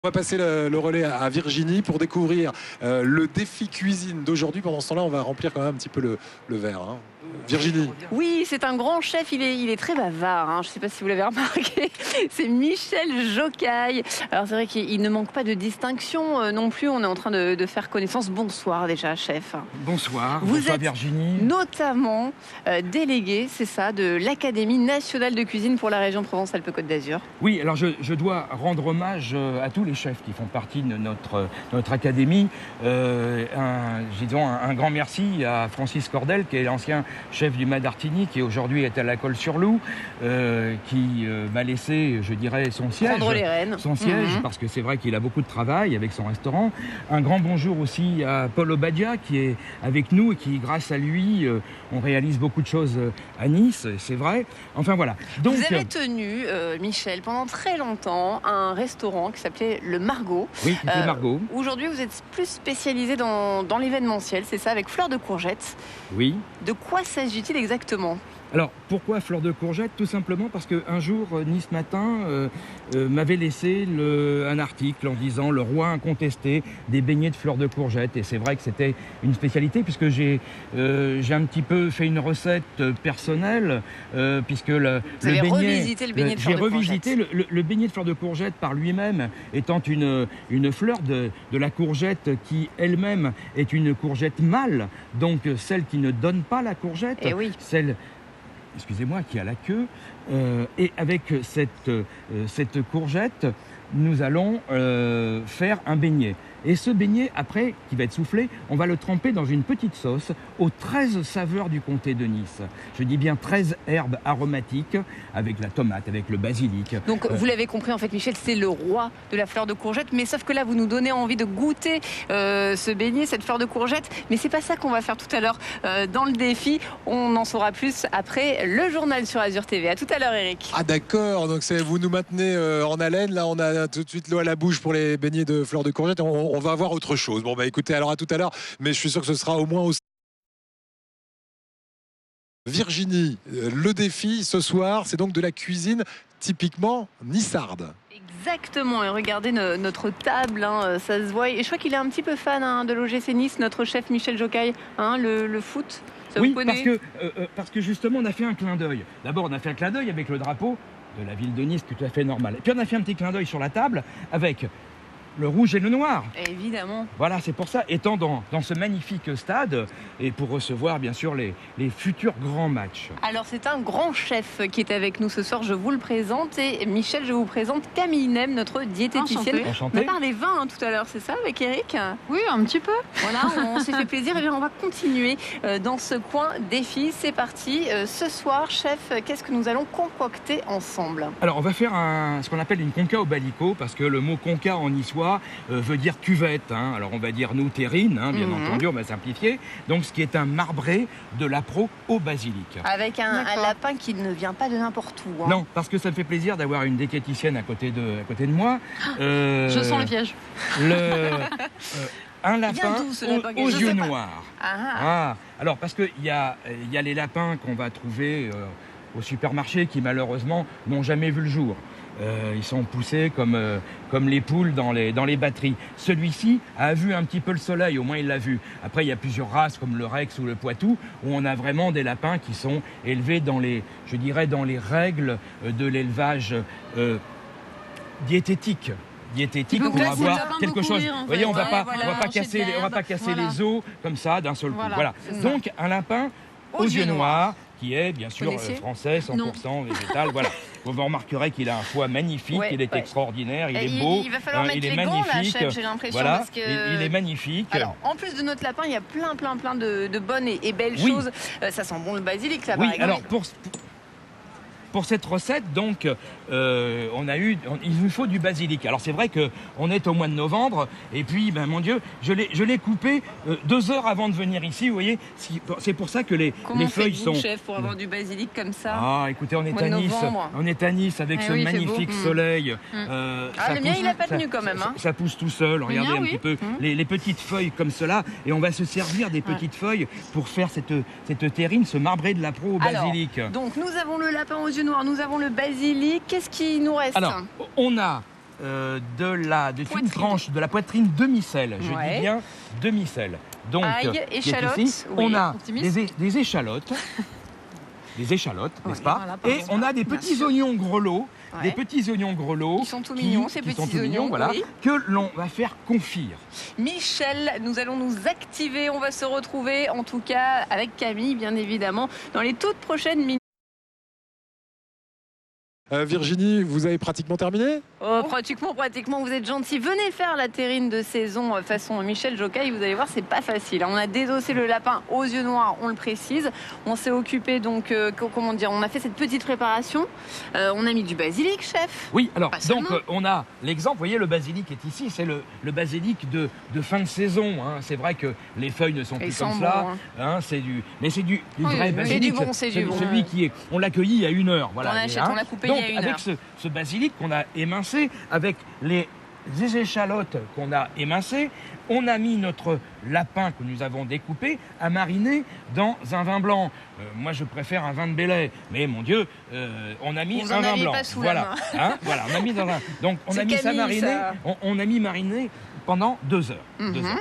On va passer le relais à Virginie pour découvrir le défi cuisine d'aujourd'hui. Pendant ce temps-là, on va remplir quand même un petit peu le verre. Hein. Virginie. Oui, c'est un grand chef, il est très bavard, hein. Je ne sais pas si vous l'avez remarqué, c'est Michel Jocaille. Alors c'est vrai qu'il ne manque pas de distinction non plus, on est en train de faire connaissance. Bonsoir déjà, chef. Bonsoir, Vous bonsoir êtes Virginie. Notamment délégué, c'est ça, de l'Académie nationale de cuisine pour la région Provence-Alpes-Côte d'Azur. Oui, alors je dois rendre hommage à tous les chefs qui font partie de notre académie. Un grand merci à Francis Cordel, qui est l'ancien chef du Madartini, qui aujourd'hui est à la Colle-sur-Loup, qui m'a laissé, je dirais, son siège. Prendre les rênes. Son siège, parce que c'est vrai qu'il a beaucoup de travail avec son restaurant. Un grand bonjour aussi à Paul Obadia, qui est avec nous et qui, grâce à lui, on réalise beaucoup de choses à Nice, c'est vrai. Enfin voilà. Donc, vous avez tenu, Michel, pendant très longtemps, un restaurant qui s'appelait le Margot. Oui, le Margot. Aujourd'hui, vous êtes plus spécialisé dans l'événementiel, c'est ça, avec fleurs de courgettes. Oui. De quoi s'agit-il exactement ? Alors, pourquoi fleur de courgette? Tout simplement parce qu'un jour, Nice Matin m'avait laissé un article en disant « Le roi incontesté des beignets de fleurs de courgette ». Et c'est vrai que c'était une spécialité, puisque j'ai un petit peu fait une recette personnelle, puisque le beignet... Vous avez revisité le beignet de fleurs de courgette. J'ai revisité le beignet de fleurs de courgette par lui-même, étant une fleur de la courgette qui, elle-même, est une courgette mâle, donc celle qui ne donne pas la courgette, et oui. Celle... excusez-moi, qui a la queue. Et avec cette courgette, nous allons faire un beignet. Et ce beignet, après, qui va être soufflé, on va le tremper dans une petite sauce aux 13 saveurs du comté de Nice. Je dis bien 13 herbes aromatiques, avec la tomate, avec le basilic. Donc, vous l'avez compris, en fait, Michel, c'est le roi de la fleur de courgette. Mais sauf que là, vous nous donnez envie de goûter ce beignet, cette fleur de courgette. Mais c'est pas ça qu'on va faire tout à l'heure dans le défi. On en saura plus après le journal sur Azur TV. À tout à l'heure, Eric. Ah d'accord, donc vous nous maintenez en haleine. Là, on a tout de suite l'eau à la bouche pour les beignets de fleurs de courgette. On va voir autre chose. Bon, bah écoutez, alors à tout à l'heure. Mais je suis sûr que ce sera au moins aussi... Virginie, le défi ce soir, c'est donc de la cuisine typiquement nissarde. Exactement, et regardez notre table, hein, ça se voit. Et je crois qu'il est un petit peu fan de l'OGC Nice, notre chef Michel Jocaille, hein, le foot. Ça oui, vous parce que justement, on a fait un clin d'œil. D'abord, on a fait un clin d'œil avec le drapeau de la ville de Nice, tout à fait normal. Et puis, on a fait un petit clin d'œil sur la table avec le rouge et le noir. Évidemment. Voilà, c'est pour ça, étant dans ce magnifique stade, et pour recevoir bien sûr les futurs grands matchs. Alors c'est un grand chef qui est avec nous ce soir, je vous le présente. Et Michel, je vous présente Camille Nem, notre diététicienne. Enchanté. On a parlé vin tout à l'heure, c'est ça, avec Eric? Oui, un petit peu. Voilà, on s'est fait plaisir. Et bien on va continuer dans ce coin défi. C'est parti. Ce soir, chef, qu'est-ce que nous allons concocter ensemble? Alors on va faire ce qu'on appelle une conca au balico, parce que le mot conca en niçois veut dire cuvette, hein. Alors on va dire nous terrine, hein, bien entendu, on va simplifier. Donc ce qui est un marbré de l'appro au basilic. Avec un lapin qui ne vient pas de n'importe où. Hein. Non, parce que ça me fait plaisir d'avoir une diététicienne à côté de moi. Je sens le piège. Un lapin aux yeux noirs. Ah. Alors parce qu'il y a les lapins qu'on va trouver au supermarché qui malheureusement n'ont jamais vu le jour. Ils sont poussés comme les poules dans les batteries. Celui-ci a vu un petit peu le soleil, au moins il l'a vu. Après, il y a plusieurs races comme le Rex ou le Poitou, où on a vraiment des lapins qui sont élevés dans les règles de l'élevage diététique Donc pour là, avoir quelque chose. Vous voyez, on va pas casser voilà. les os comme ça d'un seul coup. Voilà. C'est Donc un lapin aux yeux noirs, qui est bien sûr connaissiez? Français, 100% végétal. Voilà. Vous remarquerez qu'il a un foie magnifique, il est extraordinaire, il est beau, il va falloir mettre il est les gants, là, magnifique. chef, j'ai l'impression. Voilà, Parce que... il est magnifique. Alors, en plus de notre lapin, il y a plein de bonnes et belles choses. Ça sent bon le basilic, là, par exemple. Alors pour cette recette, donc, il nous faut du basilic. Alors c'est vrai qu'on est au mois de novembre, et puis, ben, mon Dieu, je l'ai coupé 2 heures avant de venir ici, vous voyez. C'est pour ça que les feuilles sont... Comment chef, pour avoir du basilic comme ça? Ah, écoutez, on est à Nice avec ce magnifique soleil. Le mien, il n'a pas tenu quand même. Hein. Ça pousse tout seul, regardez un petit peu les petites feuilles comme cela, et on va se servir des petites feuilles pour faire cette terrine, ce marbré de l'appro au basilic. Donc, nous avons le lapin aux yeux noirs, nous avons le basilic. Qu'est-ce qui nous reste? Alors, on a d'une tranche de la poitrine demi-sel. Je Ouais. dis bien demi-sel. Donc, Ail, qui est échalote, ici. oui, On a optimiste. des échalotes. Des échalotes, n'est-ce Oui, pas? voilà, par Et exemple. on a des Bien petits sûr. oignons grelots, Ouais. des petits oignons grelots Ils sont tout mignons, ces qui sont petits tout mignons, oignons, voilà, oui. que l'on va faire confire. Michel, nous allons nous activer. On va se retrouver, en tout cas, avec Camille, bien évidemment, dans les toutes prochaines minutes. Virginie, vous avez pratiquement terminé? Oh, pratiquement, vous êtes gentil. Venez faire la terrine de saison façon Michel Jocaille. Vous allez voir, c'est pas facile. On a désossé le lapin aux yeux noirs, on le précise. On s'est occupé donc, comment dire, on a fait cette petite préparation. On a mis du basilic, chef. Oui, alors, Pas donc seulement. on a l'exemple, vous voyez, le basilic est ici, c'est le basilic de fin de saison. Hein. C'est vrai que les feuilles ne sont Ils plus sont comme cela. bons, hein. Hein, c'est du Oui, vrai c'est basilic. du bon, c'est du bon. Celui qui est, on l'a cueilli il y a 1 heure. Voilà, On achète, hein. on l'a coupé Donc, il y a 1 avec heure. ce basilic qu'on a émincé, avec les échalotes qu'on a émincées, on a mis notre lapin que nous avons découpé à mariner dans un vin blanc. Moi, je préfère un vin de Belay, mais mon Dieu, on a mis Vous un en vin aviez blanc. pas sous la Voilà, main. hein, voilà, on a mis dans un. Donc, on C'est a mis ça Camille, mariner. ça. On a mis mariner pendant 2 heures. Mhm. 2 heures.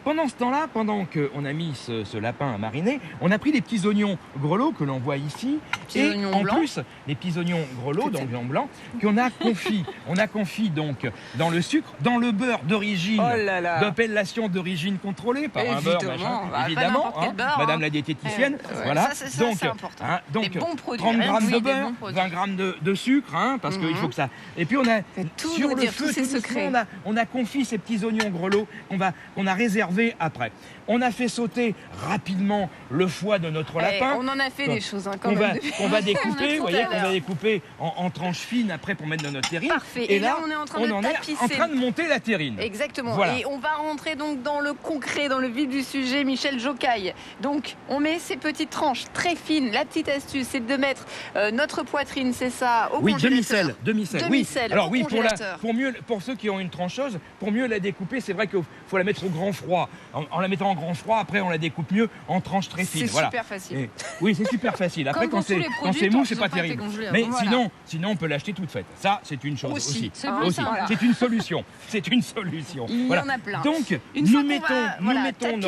Pendant ce temps-là, pendant qu'on a mis ce lapin à mariner, on a pris les petits oignons grelots que l'on voit ici. Petits et oignons en blancs. plus, les petits oignons grelots, donc blancs, qu'on a confit. On a confit donc dans le sucre, dans le beurre d'origine, Oh là là. d'appellation d'origine contrôlée par un beurre, Évidemment. machin. Bah, pas évidemment, n'importe quel beurre, Madame hein. la diététicienne. Ouais, Voilà. ça, c'est important. Donc, Des bons produits. 30 grammes Oui, de des beurre, bons produits. 20 grammes de sucre, hein, parce qu'il faut que ça. Et puis on a tout sur nous le dire, feu, tous ces tout doucement, secrets. on a confit ces petits oignons grelots qu'on a réservés après. On a fait sauter rapidement le foie de notre Eh, lapin. on en a fait des choses, hein, quand Qu'on va, même. qu'on va découper, vous voyez, tout à qu'on va l'heure. découper en tranches fines après pour mettre dans notre terrine. Parfait. Et Et là, là, on est en train on de en est tapisser. en train de monter la terrine. Exactement. Voilà. Et on va rentrer donc dans le concret, dans le vif du sujet, Michel Jocaille. Donc, on met ces petites tranches très fines. La petite astuce, c'est de mettre notre poitrine, c'est ça, au Oui, congélateur. demi-sel. Oui. Demi-sel Alors au oui, congélateur. pour ceux qui ont une trancheuse, pour mieux la découper, c'est vrai qu'il faut la mettre au grand froid. En la mettant en grand froid, après on la découpe mieux en tranches très fines. C'est Voilà. super facile. Et- oui, c'est super facile. Après, Comme quand pour tous les c'est produits, mou, tant c'est qu'ils pas ont pas été terrible. congelés Mais avant. sinon, on peut l'acheter toute faite. Ça, c'est une chose aussi. C'est plus simple. Voilà. C'est une solution. C'est une solution. Il y Voilà. en a plein. Donc, Une fois nous qu'on mettons, va, nous voilà, mettons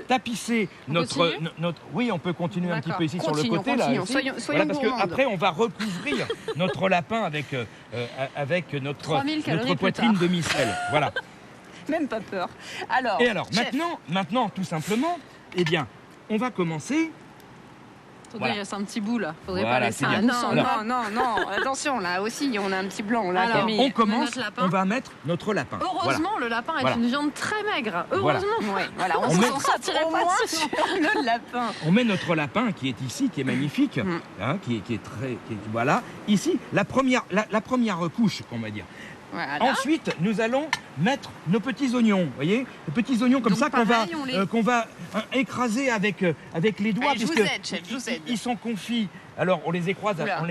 tapisser notre continue notre. Oui, on peut continuer un petit D'accord. peu ici sur le Continuons, côté là. continuons. ici. Soyons Voilà, parce que gourmandes. après, on va recouvrir notre lapin avec notre 3000 calories plus poitrine tard. demi-sel. Voilà. Même pas peur. Alors, Et alors, chef, maintenant, tout simplement, eh bien, on va commencer. Attendez, Voilà. il reste un petit bout là. Faudrait Voilà, pas laisser c'est un bien. bout sans Alors- non. Attention, là aussi, on a un petit blanc, là, Alors, Camille. On commence, notre lapin. on va mettre notre lapin. Heureusement, le lapin est Voilà. une viande très maigre. Voilà. Heureusement. Ouais, voilà, on On s'en met- sortirait au pas moins sur le lapin. On met notre lapin qui est ici, qui est magnifique, Mm. hein, qui est très, voilà. Ici, la première couche, qu'on va dire. Voilà. Ensuite, nous allons mettre nos petits oignons, vous voyez, les petits oignons comme Donc, ça pareil, on qu'on va écraser avec les doigts, Allez, je vous puisque aide, chef, je vous aide. ils sont confits. Alors on les écrase, Oula.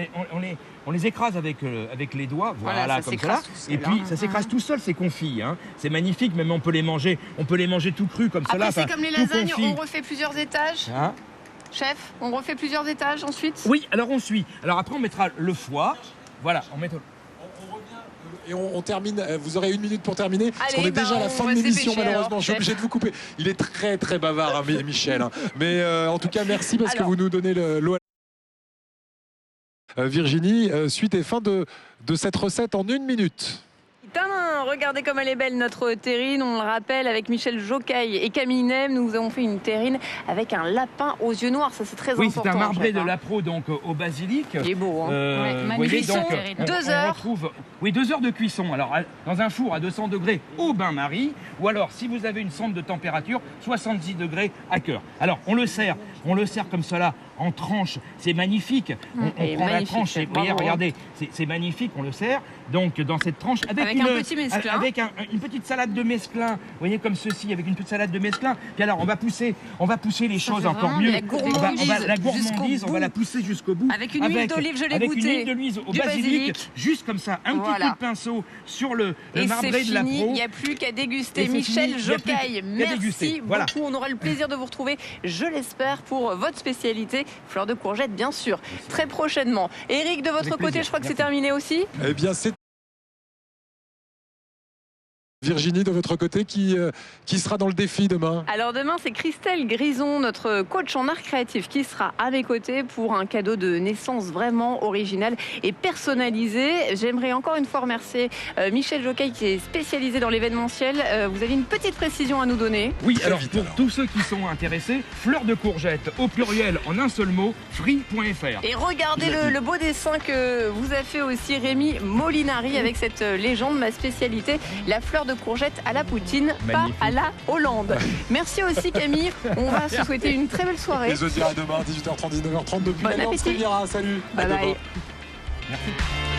on les écrase avec les doigts, Voilà, voilà, ça comme s'écrase ça. tout seul, Et puis hein. ça s'écrase tout seul, c'est confit, hein. C'est magnifique, même on peut les manger tout cru comme cela. Après, c'est enfin, comme les tout lasagnes, confit. on refait plusieurs étages. Hein. Chef, on refait plusieurs étages ensuite. Oui, alors on suit. Alors après on mettra le foie. Voilà, on met. On revient et on termine. Vous aurez 1 minute pour terminer. Parce Allez, qu'on est déjà à la on fin va de se l'émission, dépêcher, malheureusement. alors, Je suis chef. obligé de vous couper. Il est très, très bavard, hein, Michel. Hein. Mais en tout cas, merci parce que Alors. vous nous donnez l'eau. Virginie, suite et fin de cette recette en 1 minute. Tadam, regardez comme elle est belle notre terrine, on le rappelle, avec Michel Jocaille et Camille Nem, nous avons fait une terrine avec un lapin aux yeux noirs, ça c'est très Oui, important. c'est un marbré chef, de hein. Lapro donc au basilic. Il est beau, hein. Ouais, Vous magnifique. voyez, donc, Cuisson, on 2 heures. retrouve, oui, 2 heures de cuisson. Alors, dans un four à 200 degrés au bain-marie, ou alors, si vous avez une sonde de température, 70 degrés à cœur. Alors, on le sert comme cela, en tranches. C'est magnifique. On Et prend la magnifique, tranche, chef, vous voyez, bravo. regardez, c'est magnifique, on le sert. Donc, dans cette tranche, Avec un petit mesclin. Avec une petite salade de mesclin, vous voyez, comme ceci, avec une petite salade de mesclin. Puis alors, on va pousser les choses fait encore vraiment mieux. de la gourmandise La jusqu'au gourmandise, on va bout. la pousser jusqu'au bout. Avec une huile d'olive, je l'ai Avec goûté. une huile d'olive au Du basilic. juste comme ça, un petit Voilà. coup de pinceau sur le Et c'est marbré de la fini, pro. il n'y a plus qu'à déguster. Et c'est Michel fini, il y a plus Jocaille, qu'à merci déguster. Voilà. beaucoup. On aura le plaisir de vous retrouver, je l'espère, pour votre spécialité, fleur de courgette, bien sûr, très prochainement. Eric, de votre Avec côté, plaisir. je crois que c'est Merci. terminé aussi. Eh bien, c'est Virginie, de votre côté, qui sera dans le défi demain? Alors demain, c'est Christelle Grison, notre coach en art créatif, qui sera à mes côtés pour un cadeau de naissance vraiment original et personnalisé. J'aimerais encore une fois remercier Michel Jocaille, qui est spécialisé dans l'événementiel. Vous avez une petite précision à nous donner? Oui, Très alors vite, pour alors. tous ceux qui sont intéressés, fleurs de courgette au pluriel en un seul mot, free.fr. Et regardez le beau dessin que vous a fait aussi Rémi Molinari avec cette légende, ma spécialité, la fleur de courgette à la poutine, Magnifique. pas à la Hollande. Merci aussi Camille, on va se souhaiter une très belle soirée. Les audios à demain, 18h30, 19h30 depuis Bon l'Alliance appétit. Riviera. Salut. À Bye bye. demain. Merci.